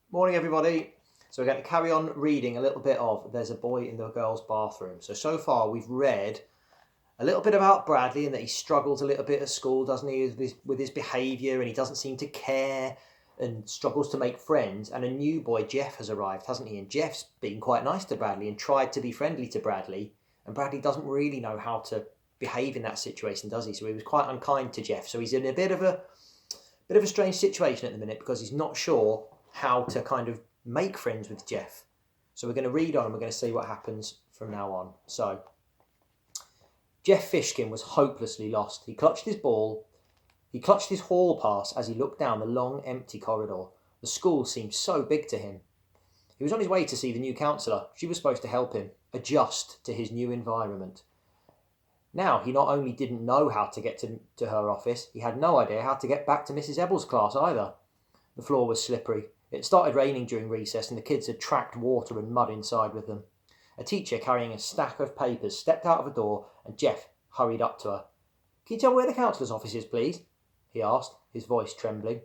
Morning, everybody. So we're going to carry on reading a little bit of There's a Boy in the Girls' Bathroom. So far we've read a little bit about Bradley and that he struggles a little bit at school, doesn't he, with his behaviour, and he doesn't seem to care and struggles to make friends. And a new boy, Jeff, has arrived, hasn't he? And Jeff's been quite nice to Bradley and tried to be friendly to Bradley. And Bradley doesn't really know how to behave in that situation, does he? So he was quite unkind to Jeff. So he's in a bit of a strange situation at the minute because he's not sure how to kind of make friends with Jeff. So we're going to read on and we're going to see what happens from now on. So, Jeff Fishkin was hopelessly lost. He clutched his hall pass as he looked down the long, empty corridor. The school seemed so big to him. He was on his way to see the new counsellor. She was supposed to help him adjust to his new environment. Now, he not only didn't know how to get to her office, he had no idea how to get back to Mrs. Ebble's class either. The floor was slippery. It started raining during recess and the kids had tracked water and mud inside with them. A teacher carrying a stack of papers stepped out of a door and Jeff hurried up to her. "Can you tell me where the counsellor's office is, please?" he asked, his voice trembling.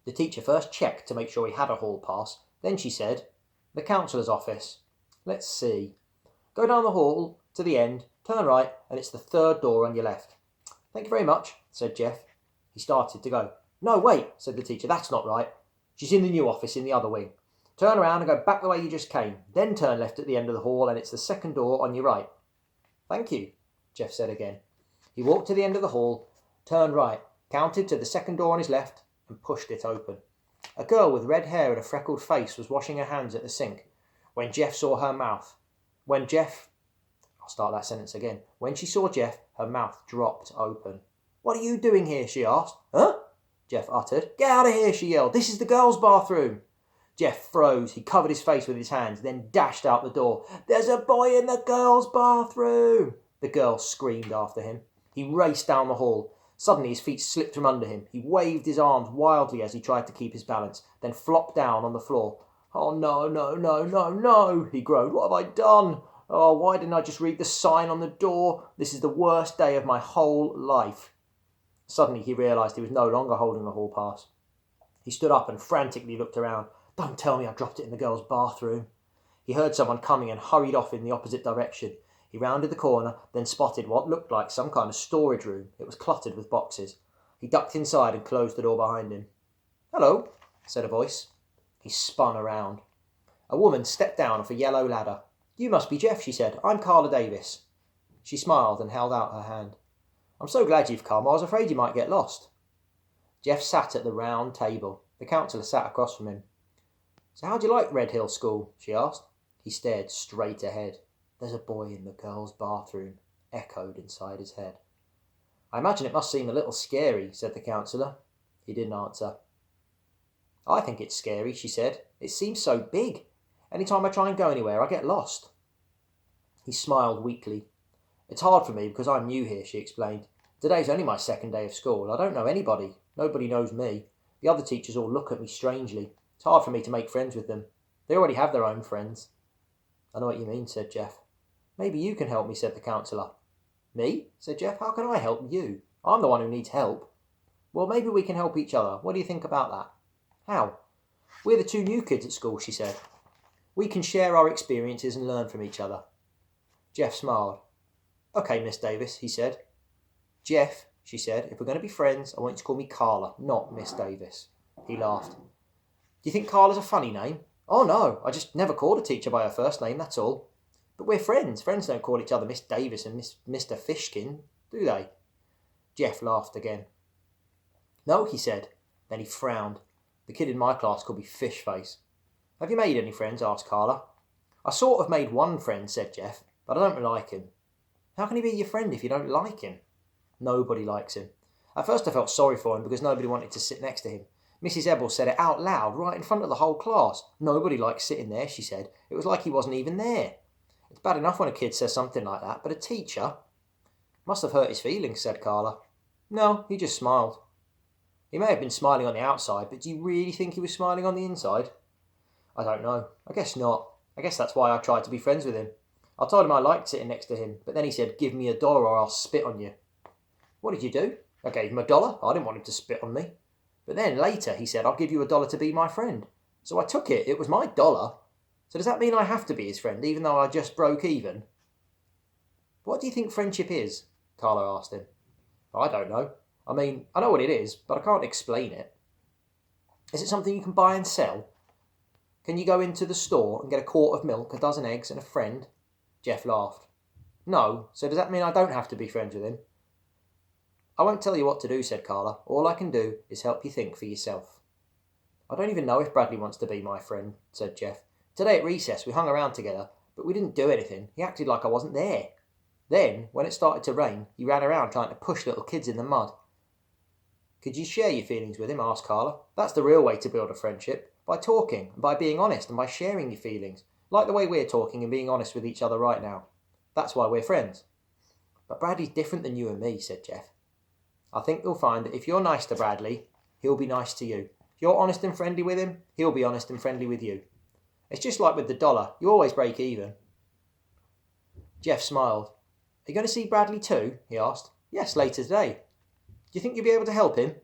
The teacher first checked to make sure he had a hall pass. Then she said, "The counsellor's office. Let's see. Go down the hall to the end, turn right, and it's the third door on your left." "Thank you very much," said Jeff. He started to go. "No, wait," said the teacher. "That's not right. She's in the new office in the other wing. Turn around and go back the way you just came. Then turn left at the end of the hall and it's the second door on your right." "Thank you," Jeff said again. He walked to the end of the hall, turned right, counted to the second door on his left, and pushed it open. A girl with red hair and a freckled face was washing her hands at the sink. When she saw Jeff, her mouth dropped open. "What are you doing here?" she asked. "Huh?" Jeff uttered. "Get out of here," she yelled. "This is the girls' bathroom." Jeff froze. He covered his face with his hands, then dashed out the door. "There's a boy in the girls' bathroom!" the girl screamed after him. He raced down the hall. Suddenly his feet slipped from under him. He waved his arms wildly as he tried to keep his balance, then flopped down on the floor. "Oh no, no, no, no, no," he groaned. "What have I done? Oh, why didn't I just read the sign on the door? This is the worst day of my whole life." Suddenly he realised he was no longer holding the hall pass. He stood up and frantically looked around. "Don't tell me I dropped it in the girls' bathroom." He heard someone coming and hurried off in the opposite direction. He rounded the corner, then spotted what looked like some kind of storage room. It was cluttered with boxes. He ducked inside and closed the door behind him. "Hello," said a voice. He spun around. A woman stepped down off a yellow ladder. "You must be Jeff," she said. "I'm Carla Davis." She smiled and held out her hand. "I'm so glad you've come. I was afraid you might get lost." Jeff sat at the round table. The counsellor sat across from him. "So how do you like Red Hill School?" she asked. He stared straight ahead. "There's a boy in the girls' bathroom," echoed inside his head. "I imagine it must seem a little scary," said the counsellor. He didn't answer. "I think it's scary," she said. "It seems so big. Any time I try and go anywhere, I get lost." He smiled weakly. "It's hard for me because I'm new here," she explained. "Today's only my second day of school. I don't know anybody. Nobody knows me. The other teachers all look at me strangely. It's hard for me to make friends with them. They already have their own friends." "I know what you mean," said Jeff. "Maybe you can help me," said the counsellor. "Me?" said Jeff. "How can I help you? I'm the one who needs help." "Well, maybe we can help each other. What do you think about that?" "How?" "We're the two new kids at school," she said. "We can share our experiences and learn from each other." Jeff smiled. "Okay, Miss Davis," he said. "Jeff," she said, "if we're going to be friends, I want you to call me Carla, not Miss Davis." He laughed. "Do you think Carla's a funny name?" "Oh no, I just never called a teacher by her first name, that's all." "But we're friends. Friends don't call each other Miss Davis and Mr. Fishkin, do they?" Jeff laughed again. "No," he said. Then he frowned. "The kid in my class called me Fishface." "Have you made any friends?" asked Carla. "I sort of made one friend," said Jeff, "but I don't really like him." "How can he be your friend if you don't like him?" "Nobody likes him. At first I felt sorry for him because nobody wanted to sit next to him. Mrs. Ebble said it out loud, right in front of the whole class. Nobody likes sitting there, she said. It was like he wasn't even there. It's bad enough when a kid says something like that, but a teacher? Must have hurt his feelings," said Carla. "No, he just smiled." "He may have been smiling on the outside, but do you really think he was smiling on the inside?" "I don't know. I guess not. I guess that's why I tried to be friends with him. I told him I liked sitting next to him, but then he said, 'Give me $1 or I'll spit on you.'" "What did you do?" "I gave him $1. I didn't want him to spit on me. But then later he said, 'I'll give you $1 to be my friend.' So I took it. It was my dollar. So does that mean I have to be his friend, even though I just broke even? What do you think friendship is? Carla asked him. I don't know. I mean, I know what it is, but I can't explain it. Is it something you can buy and sell? Can you go into the store and get a quart of milk, a dozen eggs, and a friend? Jeff laughed. No, so does that mean I don't have to be friends with him? I won't tell you what to do, said Carla. All I can do is help you think for yourself. I don't even know if Bradley wants to be my friend, said Jeff. Today at recess we hung around together, but we didn't do anything. He acted like I wasn't there. Then, when it started to rain, he ran around trying to push little kids in the mud. Could you share your feelings with him? Asked Carla. That's the real way to build a friendship. By talking, and by being honest, and by sharing your feelings. Like the way we're talking and being honest with each other right now. That's why we're friends. But Bradley's different than you and me, said Jeff. I think you'll find that if you're nice to Bradley, he'll be nice to you. If you're honest and friendly with him, he'll be honest and friendly with you. It's just like with the dollar. You always break even. Jeff smiled. Are you going to see Bradley too? He asked. Yes, later today. Do you think you'll be able to help him?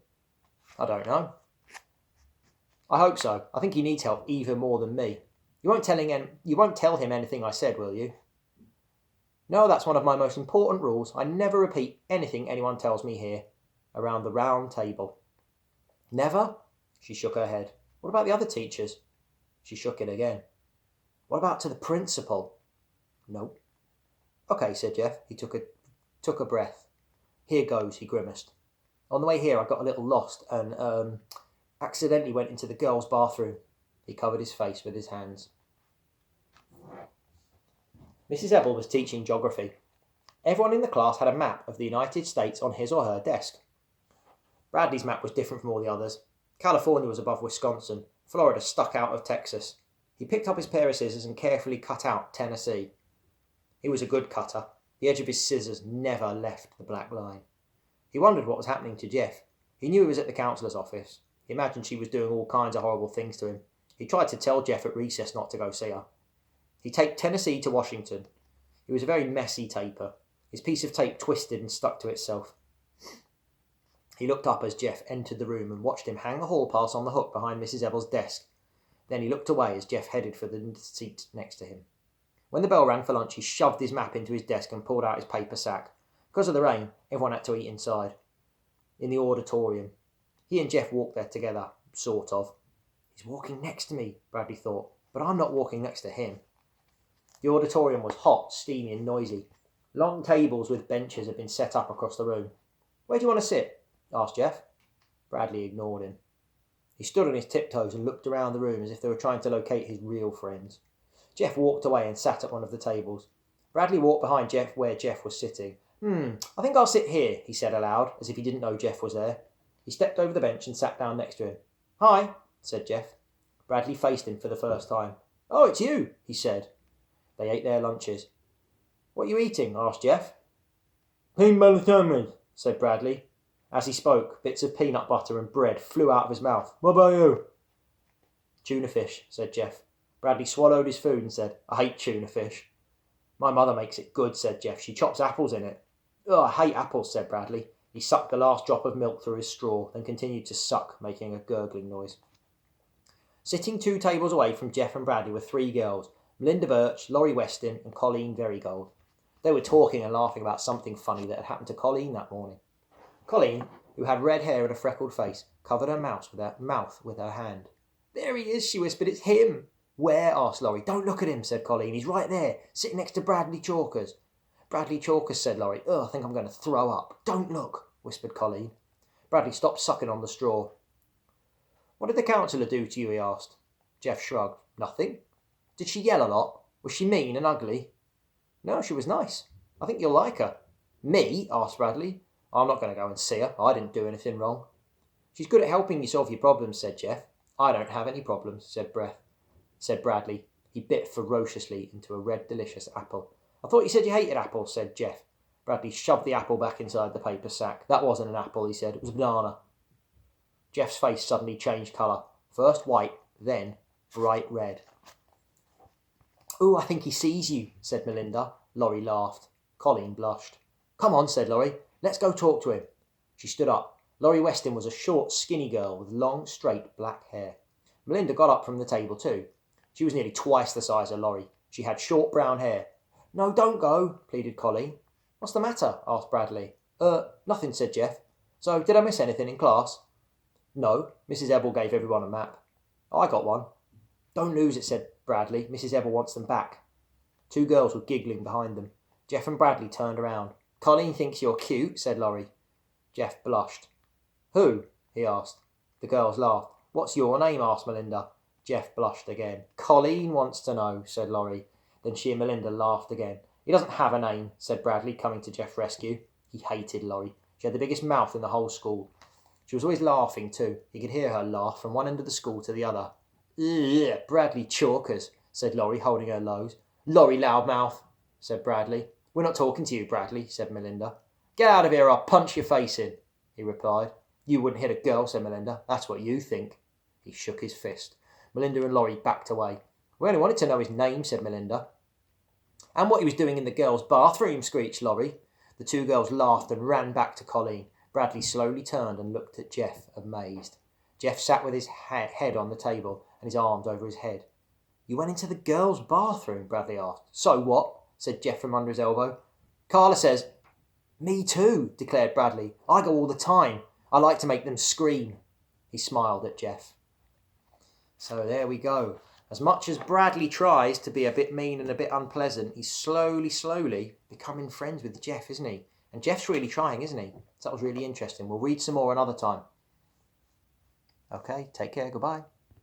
I don't know. I hope so. I think he needs help even more than me. You won't tell him anything I said, will you? No, that's one of my most important rules. I never repeat anything anyone tells me here, around the round table. Never? She shook her head. What about the other teachers? She shook it again. What about to the principal? Nope. Okay, said Jeff. He took a breath. Here goes, he grimaced. On the way here I got a little lost and, accidentally went into the girls' bathroom. He covered his face with his hands. Mrs. Ebel was teaching geography. Everyone in the class had a map of the United States on his or her desk. Bradley's map was different from all the others. California was above Wisconsin. Florida stuck out of Texas. He picked up his pair of scissors and carefully cut out Tennessee. He was a good cutter. The edge of his scissors never left the black line. He wondered what was happening to Jeff. He knew he was at the counsellor's office. He imagined she was doing all kinds of horrible things to him. He tried to tell Jeff at recess not to go see her. He taped Tennessee to Washington. He was a very messy taper. His piece of tape twisted and stuck to itself. He looked up as Jeff entered the room and watched him hang the hall pass on the hook behind Mrs. Ebel's desk. Then he looked away as Jeff headed for the seat next to him. When the bell rang for lunch, he shoved his map into his desk and pulled out his paper sack. Because of the rain, everyone had to eat inside, in the auditorium. He and Jeff walked there together, sort of. He's walking next to me, Bradley thought, but I'm not walking next to him. The auditorium was hot, steamy and noisy. Long tables with benches had been set up across the room. Where do you want to sit? Asked Jeff. Bradley ignored him. He stood on his tiptoes and looked around the room as if they were trying to locate his real friends. Jeff walked away and sat at one of the tables. Bradley walked behind Jeff where Jeff was sitting. I think I'll sit here, he said aloud, as if he didn't know Jeff was there. He stepped over the bench and sat down next to him. Hi, said Jeff. Bradley faced him for the first time. Oh, it's you, he said. They ate their lunches. What are you eating? Asked Jeff. Peanut butter sandwich, said Bradley. As he spoke, bits of peanut butter and bread flew out of his mouth. What about you? Tuna fish, said Jeff. Bradley swallowed his food and said, I hate tuna fish. My mother makes it good, said Jeff. She chops apples in it. Oh, I hate apples, said Bradley. He sucked the last drop of milk through his straw, then continued to suck, making a gurgling noise. Sitting 2 tables away from Jeff and Bradley were 3 girls, Melinda Birch, Laurie Weston and Colleen Verygold. They were talking and laughing about something funny that had happened to Colleen that morning. Colleen, who had red hair and a freckled face, covered her mouth with her hand. There he is, she whispered. It's him. Where? Asked Laurie. Don't look at him, said Colleen. He's right there, sitting next to Bradley Chalkers. Bradley Chalkers, said Laurie. I think I'm going to throw up. Don't look, whispered Colleen. Bradley stopped sucking on the straw. What did the counsellor do to you? He asked. Jeff shrugged. Nothing. Did she yell a lot? Was she mean and ugly? No, she was nice. I think you'll like her. Me? Asked Bradley. I'm not going to go and see her. I didn't do anything wrong. She's good at helping you solve your problems, said Jeff. I don't have any problems, said Bradley. He bit ferociously into a red, delicious apple. I thought you said you hated apples, said Jeff. Bradley shoved the apple back inside the paper sack. That wasn't an apple, he said. It was a banana. Jeff's face suddenly changed colour. First white, then bright red. Ooh, I think he sees you, said Melinda. Laurie laughed. Colleen blushed. Come on, said Laurie. Let's go talk to him. She stood up. Laurie Weston was a short, skinny girl with long, straight black hair. Melinda got up from the table too. She was nearly twice the size of Laurie. She had short brown hair. "No, don't go," pleaded Colleen. "What's the matter?" asked Bradley. Nothing," said Jeff. "So, did I miss anything in class?" "No." Mrs. Ebble gave everyone a map. "I got one." "Don't lose it," said Bradley. "Mrs. Ebble wants them back." Two girls were giggling behind them. Jeff and Bradley turned around. "Colleen thinks you're cute," said Laurie. Jeff blushed. "Who?" he asked. The girls laughed. "What's your name?" asked Melinda. Jeff blushed again. "Colleen wants to know," said Laurie. Then she and Melinda laughed again. "He doesn't have a name," said Bradley, coming to Jeff's rescue. He hated Laurie. She had the biggest mouth in the whole school. She was always laughing too. He could hear her laugh from one end of the school to the other. "Ugh, Bradley Chalkers," said Laurie, holding her nose. "Laurie Loudmouth," said Bradley. "We're not talking to you, Bradley," said Melinda. "Get out of here, I'll punch your face in," he replied. "You wouldn't hit a girl," said Melinda. "That's what you think." He shook his fist. Melinda and Laurie backed away. "We only wanted to know his name," said Melinda. "And what he was doing in the girls' bathroom," screeched Laurie. The two girls laughed and ran back to Colleen. Bradley slowly turned and looked at Jeff, amazed. Jeff sat with his head on the table and his arms over his head. "You went into the girls' bathroom?" Bradley asked. "So what?" said Jeff from under his elbow. "Carla says—" "Me too," declared Bradley. "I go all the time. I like to make them scream." He smiled at Jeff. So there we go. As much as Bradley tries to be a bit mean and a bit unpleasant, he's slowly becoming friends with Jeff, isn't he? And Jeff's really trying, isn't he? So that was really interesting. We'll read some more another time. Okay, take care. Goodbye.